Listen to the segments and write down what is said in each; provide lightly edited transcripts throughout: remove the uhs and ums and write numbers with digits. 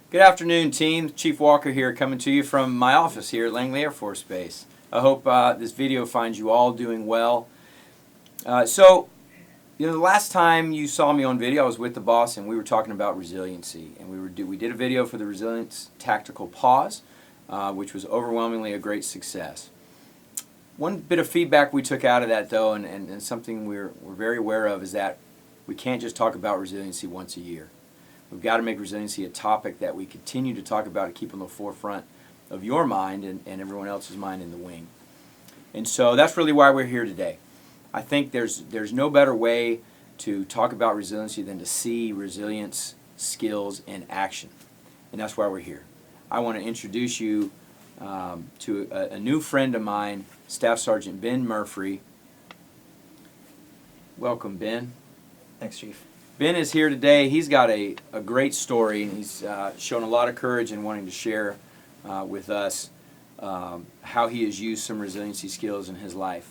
Good afternoon, team. Chief Walker here, coming to you from my office here at Langley Air Force Base. I hope this video finds you all doing well. The last time you saw me on video, I was with the boss and we were talking about resiliency. And we did a video for the Resilience Tactical Pause, which was overwhelmingly a great success. One bit of feedback we took out of that, though, and something we're very aware of, is that we can't just talk about resiliency once a year. We've got to make resiliency a topic that we continue to talk about and keep on the forefront of your mind and everyone else's mind in the wing. And so that's really why we're here today. I think there's no better way to talk about resiliency than to see resilience skills in action. And that's why we're here. I want to introduce you to a new friend of mine, Staff Sergeant Ben Murphree. Welcome, Ben. Thanks, Chief. Ben is here today. He's got a great story, and he's shown a lot of courage in wanting to share with us how he has used some resiliency skills in his life.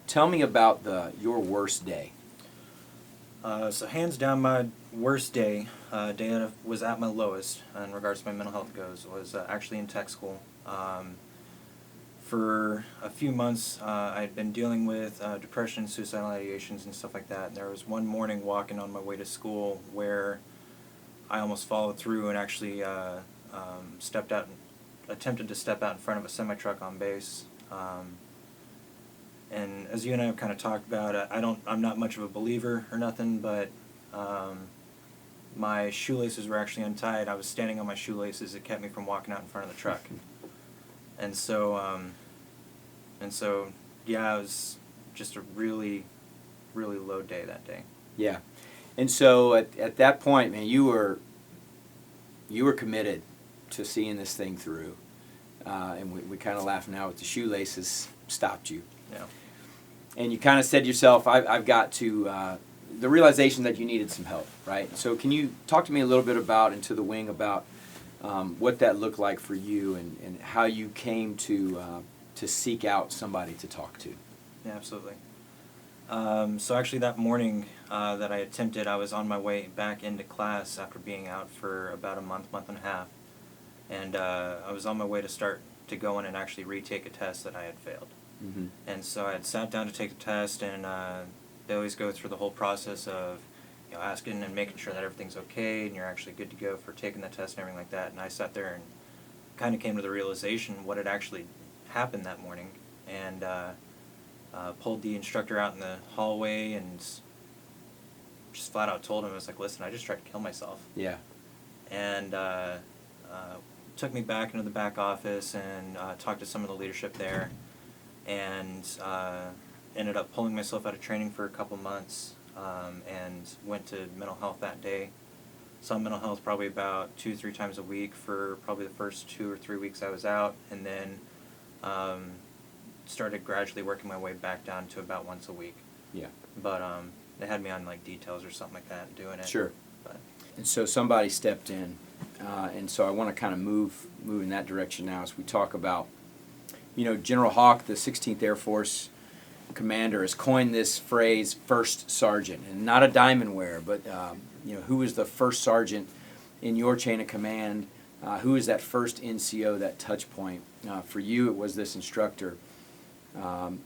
Tell me about your worst day. So hands down, my worst day, day that I was at my lowest in regards to my mental health goes, was actually in tech school. For a few months, I had been dealing with depression, suicidal ideations, and stuff like that. And there was one morning walking on my way to school where I almost followed through and actually attempted to step out in front of a semi-truck on base. And as you and I have kind of talked about, I'm not much of a believer or nothing, but my shoelaces were actually untied. I was standing on my shoelaces. It kept me from walking out in front of the truck. And so, yeah, it was just a really, really low day that day. Yeah, and so at that point, man, you were committed to seeing this thing through, and we kind of laugh now with the shoelaces stopped you. Yeah. And you kind of said to yourself, I've got to, the realization that you needed some help, right? So can you talk to me a little bit about, into the wing, about what that looked like for you and how you came to seek out somebody to talk to? Yeah, absolutely. So actually that morning that I attempted, I was on my way back into class after being out for about a month and a half. And I was on my way to go in and actually retake a test that I had failed. Mm-hmm. And so I had sat down to take the test, and they always go through the whole process of asking and making sure that everything's okay and you're actually good to go for taking the test and everything like that. And I sat there and kind of came to the realization what had actually happened that morning, and pulled the instructor out in the hallway and just flat out told him, I was like, listen, I just tried to kill myself. Yeah. And took me back into the back office and talked to some of the leadership there, and ended up pulling myself out of training for a couple months, and went to mental health that day. Saw mental health probably about 2-3 times a week for probably the first 2 or 3 weeks I was out, and then started gradually working my way back down to about once a week. Yeah. But they had me on like details or something like that and doing it. Sure. But And so somebody stepped in, and so I want to kind of move in that direction now as we talk about, General Hawk, the 16th Air Force commander, has coined this phrase, first sergeant, and not a diamond wearer, but who is the first sergeant in your chain of command? Who is that first NCO, that touch point? For you, it was this instructor. Can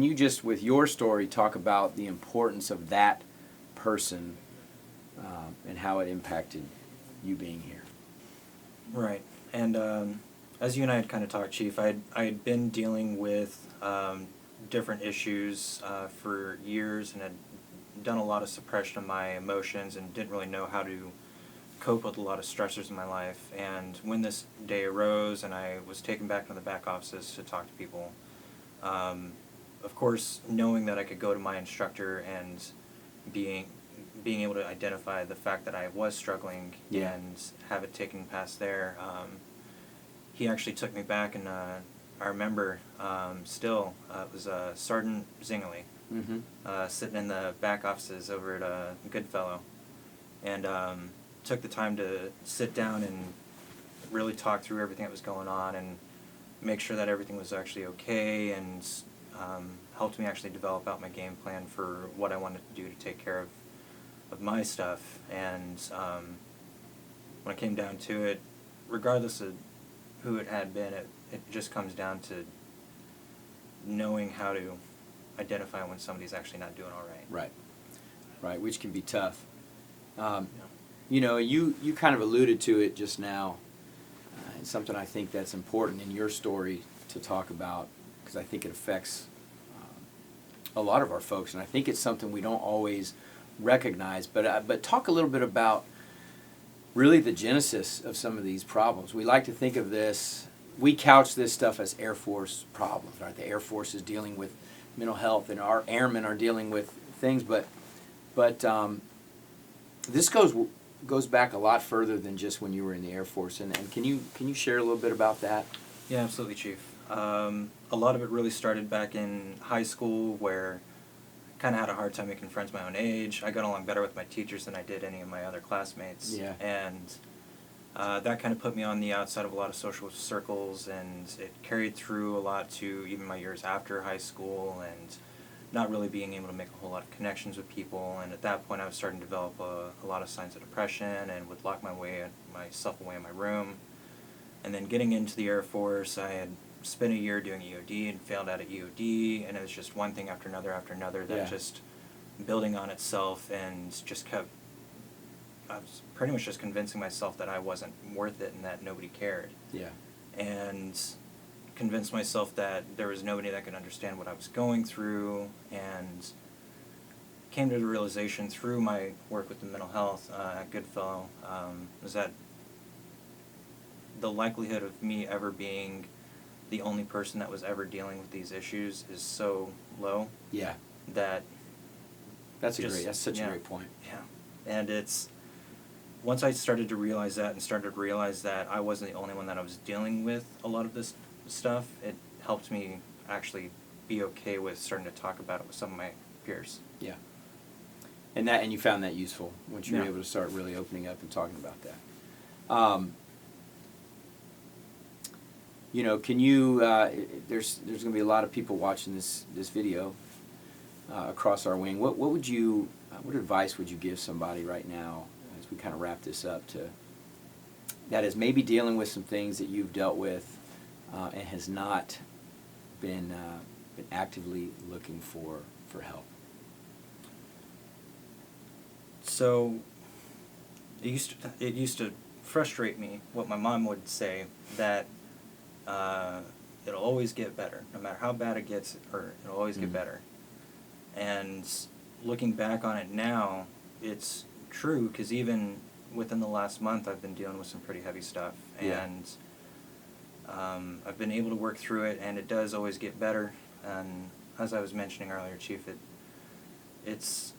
you just, with your story, talk about the importance of that person and how it impacted you being here? right, and as you and I had kind of talked, Chief, I had been dealing with different issues for years, and had done a lot of suppression of my emotions and didn't really know how to cope with a lot of stressors in my life. And when this day arose and I was taken back to the back offices to talk to people, of course, knowing that I could go to my instructor and being able to identify the fact that I was struggling, Yeah. and have it taken past there, he actually took me back, and I remember still, it was Sergeant Zingley, Mm-hmm. sitting in the back offices over at Goodfellow, and took the time to sit down and really talk through everything that was going on and make sure that everything was actually okay, and helped me actually develop out my game plan for what I wanted to do to take care of my stuff. And when it came down to it, regardless of who it had been, it just comes down to knowing how to identify when somebody's actually not doing all right. Right. Right, which can be tough. Yeah. You know, you kind of alluded to it just now, and something I think that's important in your story to talk about, because I think it affects a lot of our folks, and I think it's something we don't always recognize. But talk a little bit about really the genesis of some of these problems. We like to think of this, we couch this stuff as Air Force problems, right? The Air Force is dealing with mental health, and our airmen are dealing with things, but this goes back a lot further than just when you were in the Air Force. And can you share a little bit about that? Yeah, absolutely, Chief. A lot of it really started back in high school, where I kind of had a hard time making friends my own age. I got along better with my teachers than I did any of my other classmates. Yeah. And that kind of put me on the outside of a lot of social circles, and it carried through a lot to even my years after high school, and not really being able to make a whole lot of connections with people. And at that point I was starting to develop a lot of signs of depression, and would lock myself away in my room. And then getting into the Air Force, I had spent a year doing EOD and failed out at EOD, and it was just one thing after another that just building on itself, and just I was pretty much just convincing myself that I wasn't worth it and that nobody cared. Yeah. And convinced myself that there was nobody that could understand what I was going through, and came to the realization through my work with the mental health at Goodfellow, was that the likelihood of me ever being the only person that was ever dealing with these issues is so low. Yeah. That's such a great point. Yeah. And it's, once I started to realize that, and started to realize that I wasn't the only one that I was dealing with a lot of this stuff, it helped me actually be okay with starting to talk about it with some of my peers. Yeah. And you found that useful once you were Yeah. able to start really opening up and talking about that. You know, can you? There's going to be a lot of people watching this video across our wing. What would you? What advice would you give somebody right now as we kind of wrap this up, that is maybe dealing with some things that you've dealt with and has not been actively looking for help? So it used to frustrate me what my mom would say, that it'll always get better, no matter how bad it gets, or it'll always get better. And looking back on it now, it's true, because even within the last month I've been dealing with some pretty heavy stuff, and I've been able to work through it, and it does always get better. And as I was mentioning earlier, Chief, it's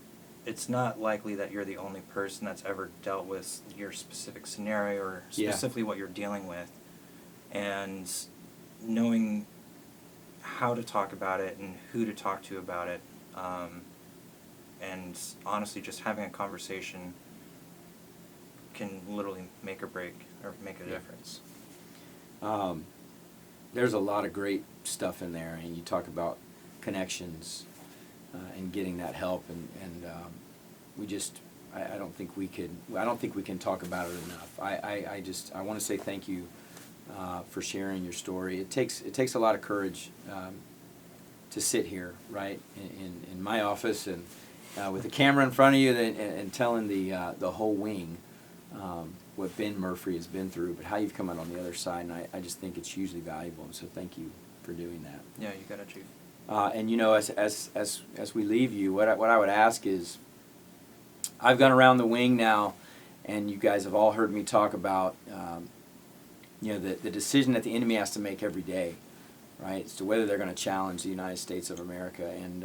not likely that you're the only person that's ever dealt with your specific scenario, or specifically what you're dealing with. And knowing how to talk about it and who to talk to about it, and honestly just having a conversation can literally make or break, or make a difference. There's a lot of great stuff in there, and you talk about connections and getting that help, and I don't think we can talk about it enough. I want to say thank you for sharing your story. It takes a lot of courage to sit here, right, in my office, and with a camera in front of you, and telling the whole wing what Ben Murphree has been through, but how you've come out on the other side, and I just think it's hugely valuable, and so thank you for doing that. Yeah, you got it, Chief. And you know, as we leave you, what I would ask is, I've gone around the wing now, and you guys have all heard me talk about the decision that the enemy has to make every day, right, as to whether they're going to challenge the United States of America. And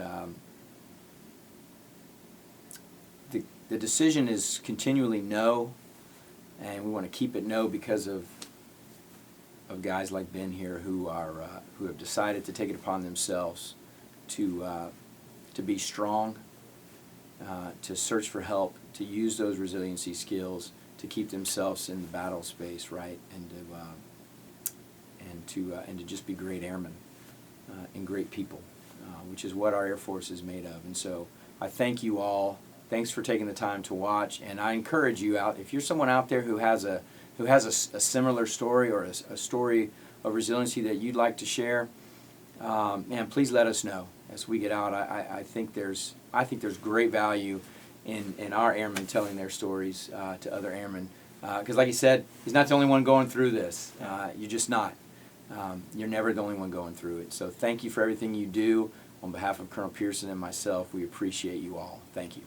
the decision is continually no, and we want to keep it no because of guys like Ben here who have decided to take it upon themselves to be strong, to search for help, to use those resiliency skills to keep themselves in the battle space, right, and to just be great airmen and great people, which is what our Air Force is made of. And so I thank you all. Thanks for taking the time to watch, and I encourage you out, if you're someone out there who has a who has a similar story or a story of resiliency that you'd like to share, man, please let us know as we get out. I think there's great value in our airmen telling their stories to other airmen. Because like you said, he's not the only one going through this. You're just not. You're never the only one going through it. So thank you for everything you do. On behalf of Colonel Pearson and myself, we appreciate you all. Thank you.